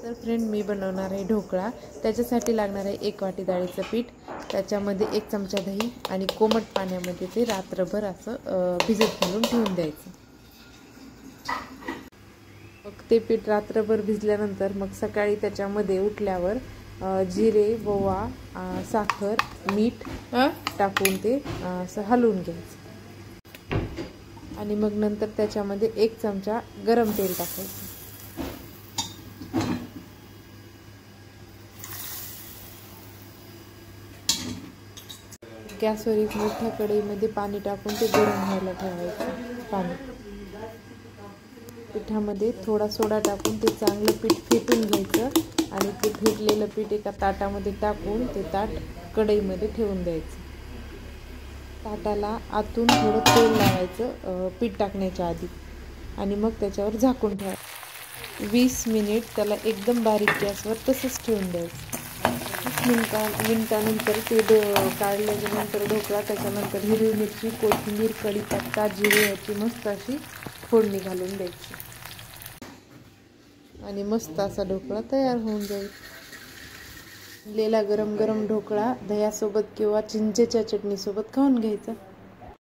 तर फ्रेंड मी बनवणार आहे ढोकळा। त्याच्यासाठी लागणार आहे 1 वाटी डाळीचं पीठ, त्याच्यामध्ये 1 चमचा दही आणि कोमट पाण्यामध्ये ते रात्रभर असं भिजत घालून ठेवून द्यायचं। मग ते पीठ रात्रभर भिजल्यानंतर मग सकाळी त्याच्यामध्ये उठल्यावर जिरे, ओवा, साखर, मीठ टाकून ते असं हलवून घ्यायचं आणि मग नंतर त्याच्यामध्ये 1 चमचा गरम तेल टाकायचं। गॅसवर एक मोठ्या कढईमध्ये पाणी टाकून ते गरम व्हायला ठेवायचं। पाणी पिठामध्ये थोडा सोडा टाकून ते चांगलं पीठ फेटून घ्यायचं आणि ते फेटलेलं पीठ एका ताटामध्ये टाकून ते ताट कढईमध्ये ठेवून द्यायचं। ताटाला आतून थोडं तेल लावायचं पीठ टाकण्याच्या आधी आणि मग त्याच्यावर झाकून ठेवायचं। 20 मिनिट त्याला एकदम बारीक गॅसवर तसंच ठेवून द्यायचं। 20 मिनिटानंतर ते काढल्यानंतर ढोकळा, त्याच्यानंतर हिरवी मिरची, कोथिंबीर, कढीपत्ता, जिरे याची मस्त अशी फोडणी घालून द्यायची आणि मस्त असा ढोकळा तयार होऊन जाईल। लेला गरम गरम ढोकळा दह्यासोबत किंवा चिंचेच्या चटणीसोबत खाऊन घ्यायचा।